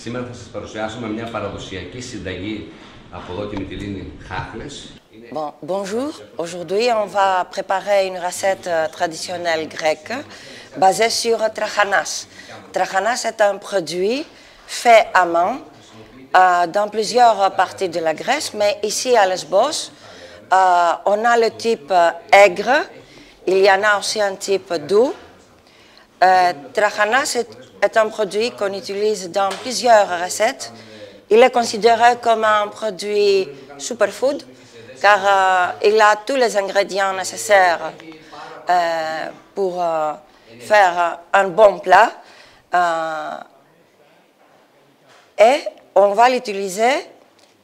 Σήμερα θα σας παρουσιάσουμε μια παραδοσιακή συνταγή από εδώ τη Μυτιλήνη χάχλες. Bon, bonjour. Aujourd'hui, on va préparer une recette traditionnelle grecque basée sur trachanas. Trachanas est un produit fait à main dans plusieurs parties de la Grèce, mais ici à Lesbos, on a le type aigre, il y en a aussi un type doux. Trachanas est un produit qu'on utilise dans plusieurs recettes. Il est considéré comme un produit superfood car il a tous les ingrédients nécessaires pour faire un bon plat. Et on va l'utiliser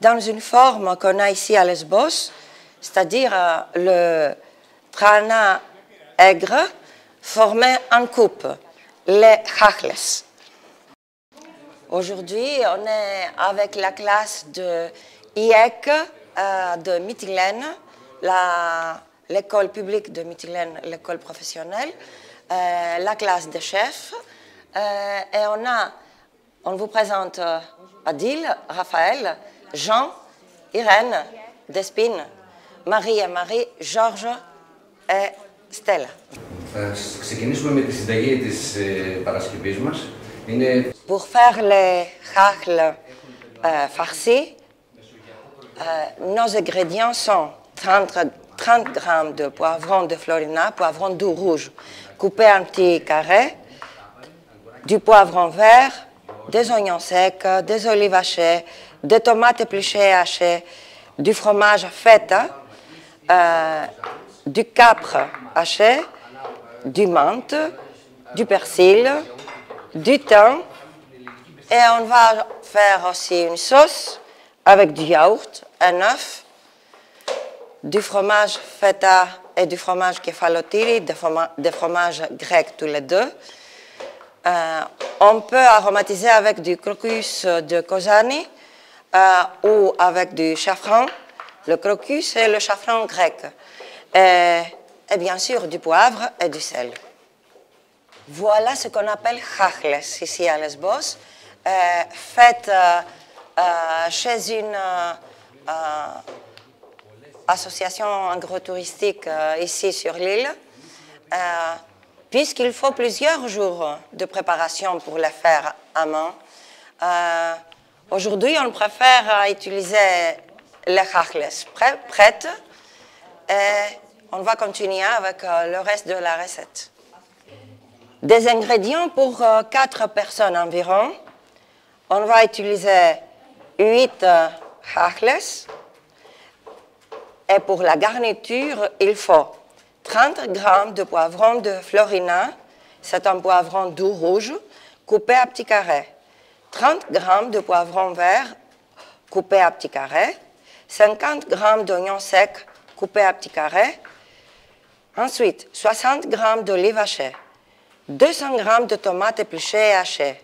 dans une forme qu'on a ici à Lesbos, c'est-à-dire le trana aigre formé en coupe, les chachles. Aujourd'hui, on est avec la classe de IEC de Mytilène, l'école publique de Mytilène, l'école professionnelle, la classe des chefs. Et on vous présente Adil, Raphaël, Jean, Irène, Despine, Marie et Marie, Georges et Stella. Ξεκινήσουμε με τη συνταγή της Παρασκευής μας. Pour faire les chachles farcis, nos ingrédients sont 30 g de poivron de Florina, poivron doux rouge, coupé en petits carrés, du poivron vert, des oignons secs, des olives hachées, des tomates épluchées et hachées, du fromage feta, du capre haché, du menthe, du persil, du thym, et on va faire aussi une sauce avec du yaourt, un œuf, du fromage feta et du fromage kefalotiri, des fromages grecs tous les deux. On peut aromatiser avec du crocus de Kozani ou avec du safran. Le crocus est le safran grec. Et bien sûr du poivre et du sel. Voilà ce qu'on appelle chachles ici à Lesbos, faites chez une association agro-touristique ici sur l'île, puisqu'il faut plusieurs jours de préparation pour les faire à main. Aujourd'hui, on préfère utiliser les chachles prêtes et on va continuer avec le reste de la recette. Des ingrédients pour 4 personnes environ. On va utiliser 8 chachles. Et pour la garniture, il faut 30 g de poivron de Florina. C'est un poivron doux rouge, coupé à petits carrés. 30 g de poivron vert, coupé à petits carrés. 50 g d'oignons secs, coupés à petits carrés. Ensuite, 60 g d'olives hachées, 200 g de tomates épluchées et hachées,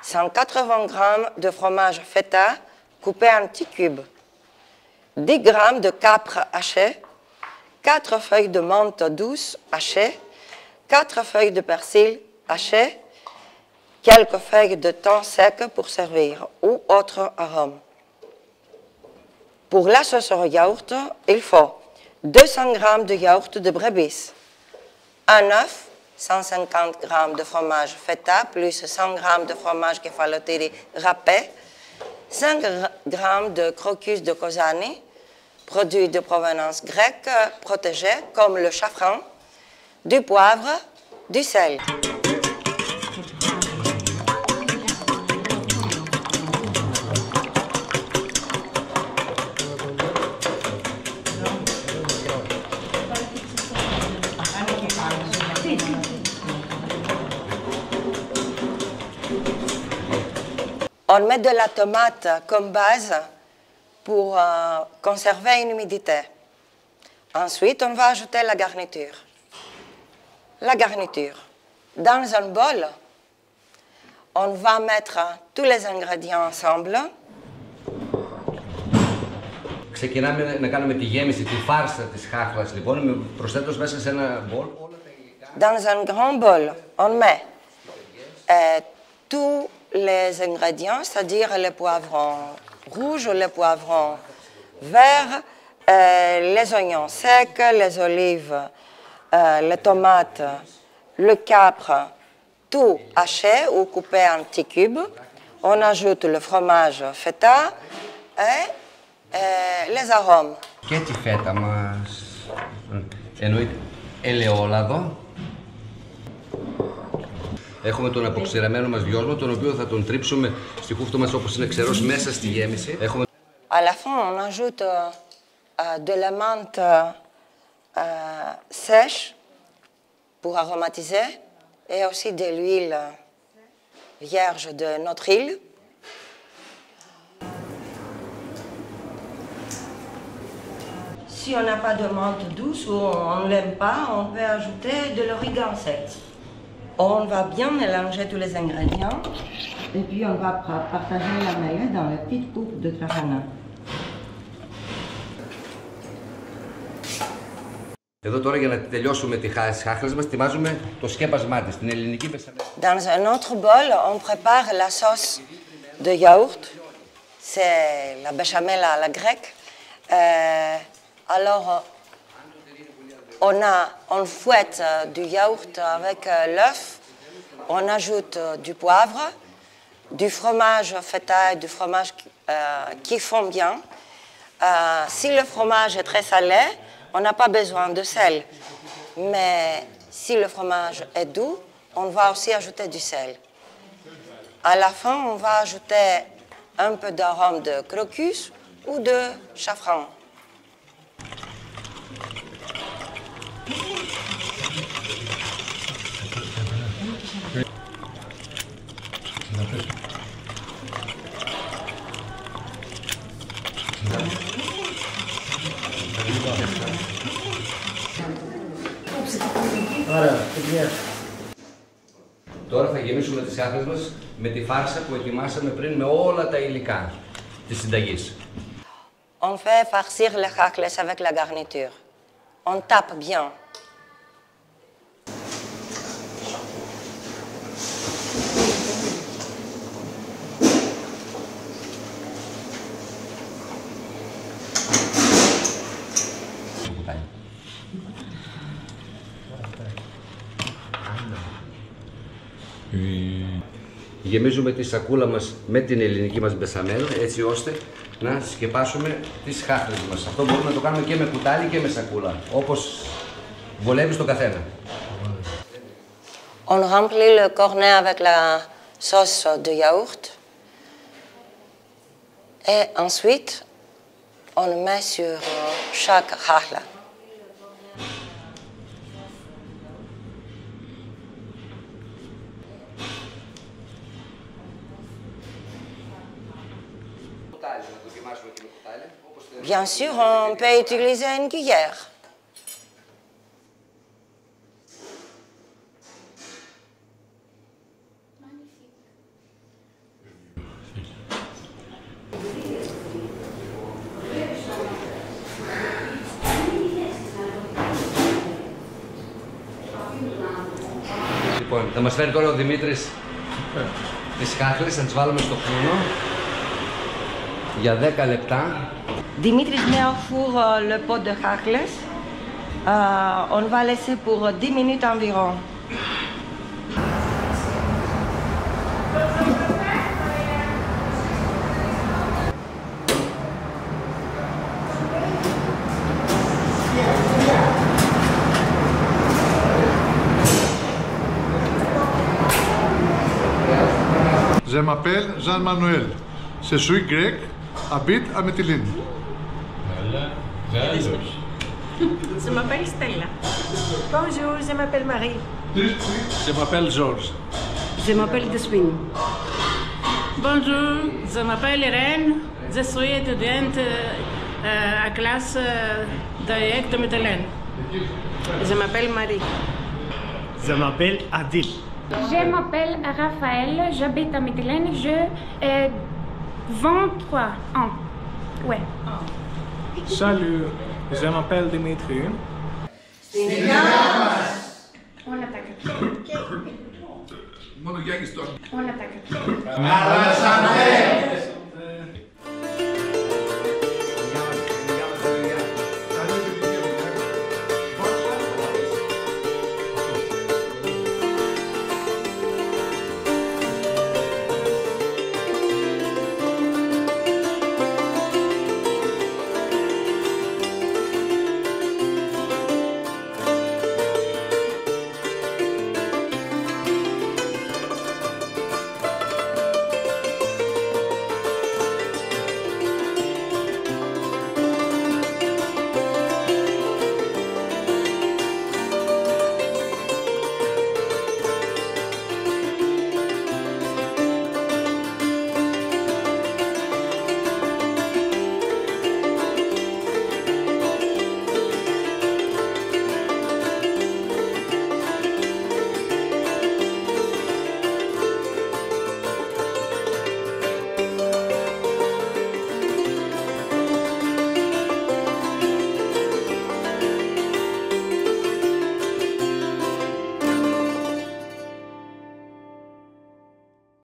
180 g de fromage feta coupé en petits cubes, 10 g de capre haché, 4 feuilles de menthe douce hachées, 4 feuilles de persil hachées, quelques feuilles de thym sec pour servir ou autre arôme. Pour la sauce au yaourt, il faut 200 g de yaourt de brebis, un œuf, 150 g de fromage feta plus 100 g de fromage kefalotiri râpé, 5 g de crocus de Kozani, produit de provenance grecque protégé comme le safran, du poivre, du sel. On met de la tomate comme base pour conserver une humidité. Ensuite, on va ajouter la garniture. La garniture. Dans un bol, on va mettre tous les ingrédients ensemble. Ξεκινάμε να κάνουμε τη γέμιση, τη φάρσα της χάχλας, λοιπόν, προσθέτως μέσα σε ένα μπολ. Dans un grand bol, on met tous les ingrédients, c'est-à-dire les poivrons rouges, les poivrons verts, les oignons secs, les olives, les tomates, le capre, tout haché ou coupé en petits cubes. On ajoute le fromage feta et les arômes. Και τη φέτα μας. Εννοείται ελαιόλαδο. Έχουμε τον αποξηραμένο μας δυόσμο, τον οποίο θα τον τρίψουμε στη χούφτο μας όπως είναι ξερός μέσα στη γέμιση. Έχουμε... À la fin, on ajoute de la menthe sèche pour aromatiser et aussi de l'huile vierge de notre île. Si on n'a pas de menthe douce ou on ne l'aime pas, on peut ajouter de l'origan sec. On va bien mélanger tous les ingrédients et puis on va partager la maillot dans les petites coupes de farine. Εδώ τώρα για να τελειώσουμε τις χάχλες μας, ετοιμάζουμε το σκέπασμά της, την ελληνική μπεσαμέλ. Dans un autre bol, on prépare la sauce de yaourt. C'est la béchamel à la grecque. Alors, on fouette du yaourt avec l'œuf. On ajoute du poivre, du fromage feta et du fromage qui fond bien. Si le fromage est très salé, on n'a pas besoin de sel. Mais si le fromage est doux, on va aussi ajouter du sel. À la fin, on va ajouter un peu d'arôme de crocus ou de safran. Τώρα θα γεμίσουμε τις χάχλες μας με τη φάρσα που ετοιμάσαμε πριν με όλα τα υλικά της συνταγής. On fait farcir les chakles avec la garniture. On tape bien. Γεμίζουμε τη σακούλα μας με την ελληνική μας μπεσαμέλ, έτσι ώστε να σκεπάσουμε τις χάχλες μας. Αυτό μπορούμε να το κάνουμε και με κουτάλι και με σακούλα, όπως βολεύει στον καθένα. On remplit le cornet avec la sauce de yaourt. Et ensuite, on le met sur chaque chakla. Bien sûr, on peut utiliser une cuillère. Λοιπόν, θα μας φέρει τώρα ο Δημήτρης τις χάχλες, θα τις βάλουμε στο φούρνο για 10 λεπτά. Dimitri met au four le pot de chakles. On va laisser pour 10 minutes environ. Je m'appelle Jean-Manuel. Je suis grec, habite à Mytilène. Je m'appelle Stella. Bonjour, je m'appelle Marie. Je m'appelle Georges. Je m'appelle Despine. Bonjour, je m'appelle Irène. Je suis étudiante à classe de Mytilène. Je m'appelle Marie. Je m'appelle Adil. Je m'appelle Raphaël, j'habite à Mytilène, j'ai 23 ans. Ouais. Salut, je m'appelle Dimitri. On attaque. Μόνο Γιάννης τώρα. Όλα τα καλά.